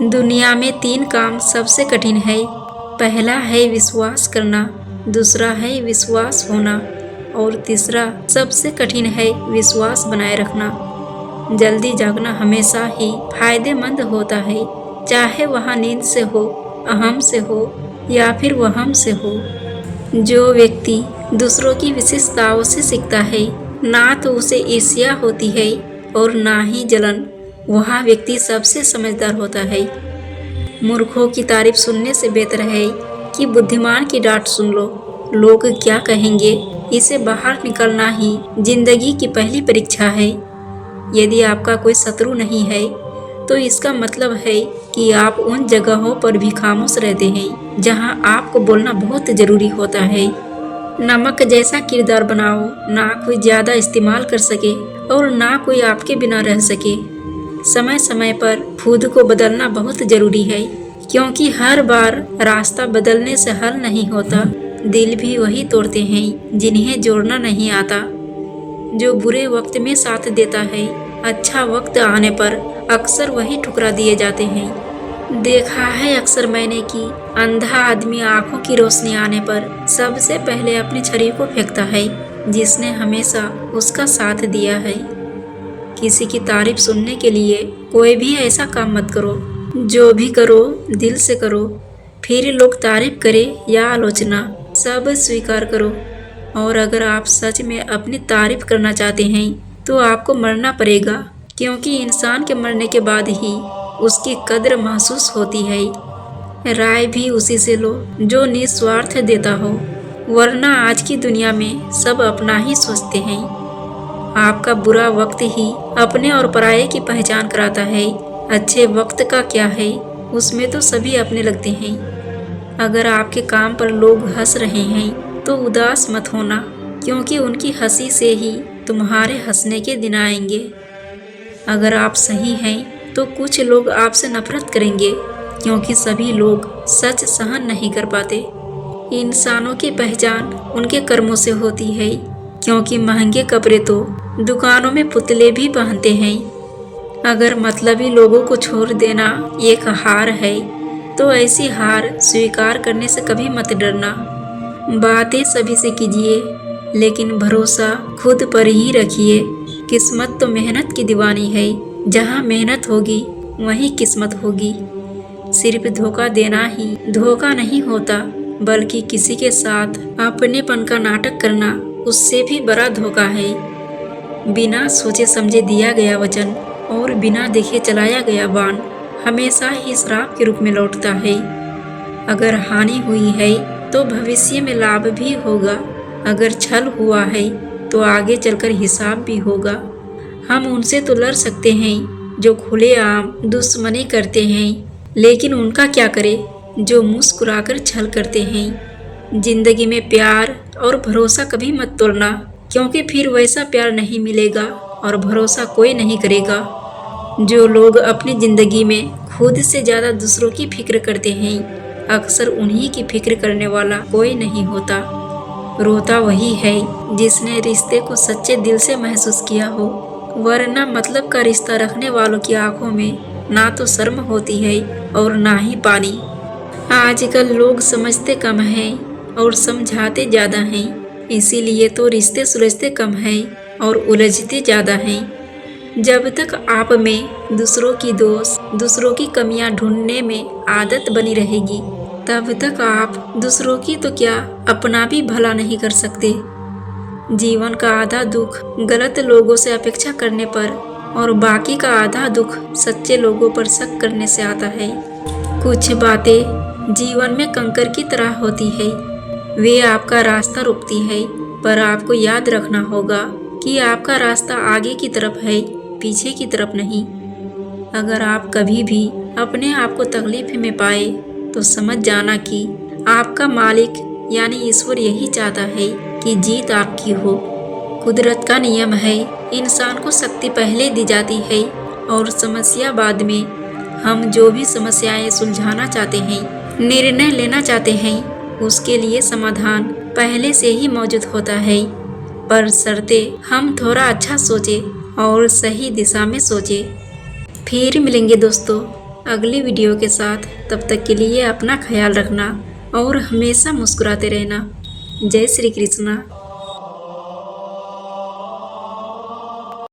दुनिया में 3 काम सबसे कठिन है। पहला है विश्वास करना, दूसरा है विश्वास होना और तीसरा सबसे कठिन है विश्वास बनाए रखना। जल्दी जागना हमेशा ही फायदेमंद होता है, चाहे वह नींद से हो, अहम से हो या फिर वहम से हो। जो व्यक्ति दूसरों की विशेषताओं से सीखता है, ना तो उसे ईर्ष्या होती है और ना ही जलन, वह व्यक्ति सबसे समझदार होता है। मूर्खों की तारीफ सुनने से बेहतर है कि बुद्धिमान की डांट सुन लो। लोग क्या कहेंगे, इसे बाहर निकलना ही जिंदगी की पहली परीक्षा है। यदि आपका कोई शत्रु नहीं है तो इसका मतलब है कि आप उन जगहों पर भी खामोश रहते हैं जहां आपको बोलना बहुत जरूरी होता है। नमक जैसा किरदार बनाओ, ना कोई ज्यादा इस्तेमाल कर सके और ना कोई आपके बिना रह सके। समय समय पर खुद को बदलना बहुत जरूरी है, क्योंकि हर बार रास्ता बदलने से हल नहीं होता। दिल भी वही तोड़ते हैं जिन्हें जोड़ना नहीं आता। जो बुरे वक्त में साथ देता है, अच्छा वक्त आने पर अक्सर वही ठुकरा दिए जाते हैं। देखा है अक्सर मैंने कि अंधा आदमी आंखों की रोशनी आने पर सबसे पहले अपनी छड़ी को फेंकता है, जिसने हमेशा उसका साथ दिया है। किसी की तारीफ सुनने के लिए कोई भी ऐसा काम मत करो। जो भी करो दिल से करो, फिर लोग तारीफ करे या आलोचना, सब स्वीकार करो। और अगर आप सच में अपनी तारीफ करना चाहते हैं तो आपको मरना पड़ेगा, क्योंकि इंसान के मरने के बाद ही उसकी कद्र महसूस होती है। राय भी उसी से लो जो निस्वार्थ देता हो, वरना आज की दुनिया में सब अपना ही सोचते हैं। आपका बुरा वक्त ही अपने और पराये की पहचान कराता है। अच्छे वक्त का क्या है, उसमें तो सभी अपने लगते हैं। अगर आपके काम पर लोग हंस रहे हैं तो उदास मत होना, क्योंकि उनकी हंसी से ही तुम्हारे हंसने के दिन आएंगे। अगर आप सही हैं तो कुछ लोग आपसे नफरत करेंगे, क्योंकि सभी लोग सच सहन नहीं कर पाते। इंसानों की पहचान उनके कर्मों से होती है, क्योंकि महंगे कपड़े तो दुकानों में पुतले भी पहनते हैं। अगर मतलबी लोगों को छोड़ देना एक हार है, तो ऐसी हार स्वीकार करने से कभी मत डरना। बातें सभी से कीजिए, लेकिन भरोसा खुद पर ही रखिए। किस्मत तो मेहनत की दीवानी है, जहाँ मेहनत होगी वहीं किस्मत होगी। सिर्फ धोखा देना ही धोखा नहीं होता, बल्कि किसी के साथ अपनेपन का नाटक करना उससे भी बड़ा धोखा है। बिना सोचे समझे दिया गया वचन और बिना देखे चलाया गया बाण हमेशा ही श्राप के रूप में लौटता है। अगर हानि हुई है तो भविष्य में लाभ भी होगा। अगर छल हुआ है तो आगे चलकर हिसाब भी होगा। हम उनसे तो लड़ सकते हैं जो खुलेआम दुश्मनी करते हैं, लेकिन उनका क्या करें जो मुस्कुराकर छल करते हैं। जिंदगी में प्यार और भरोसा कभी मत तोड़ना, क्योंकि फिर वैसा प्यार नहीं मिलेगा और भरोसा कोई नहीं करेगा। जो लोग अपनी जिंदगी में खुद से ज़्यादा दूसरों की फिक्र करते हैं, अक्सर उन्हीं की फिक्र करने वाला कोई नहीं होता। रोता वही है जिसने रिश्ते को सच्चे दिल से महसूस किया हो, वरना मतलब का रिश्ता रखने वालों की आंखों में ना तो शर्म होती है और ना ही पानी। आजकल लोग समझते कम हैं और समझाते ज़्यादा हैं, इसीलिए तो रिश्ते सुलझते कम हैं और उलझते ज़्यादा हैं। जब तक आप में दूसरों की दोष, दूसरों की कमियां ढूंढने में आदत बनी रहेगी, तब तक आप दूसरों की तो क्या अपना भी भला नहीं कर सकते। जीवन का आधा दुख गलत लोगों से अपेक्षा करने पर और बाकी का आधा दुख सच्चे लोगों पर शक करने से आता है। कुछ बातें जीवन में कंकर की तरह होती है, वे आपका रास्ता रोकती है, पर आपको याद रखना होगा कि आपका रास्ता आगे की तरफ है, पीछे की तरफ नहीं। अगर आप कभी भी अपने आप को तकलीफ में पाए तो समझ जाना कि आपका मालिक यानी ईश्वर यही चाहता है कि जीत आपकी हो। कुदरत का नियम है, इंसान को शक्ति पहले दी जाती है और समस्या बाद में। हम जो भी समस्याएं सुलझाना चाहते हैं, निर्णय लेना चाहते हैं, उसके लिए समाधान पहले से ही मौजूद होता है, पर शर्ते हम थोड़ा अच्छा सोचे और सही दिशा में सोचे। फिर मिलेंगे दोस्तों अगली वीडियो के साथ। तब तक के लिए अपना ख्याल रखना और हमेशा मुस्कुराते रहना। जय श्री कृष्णा।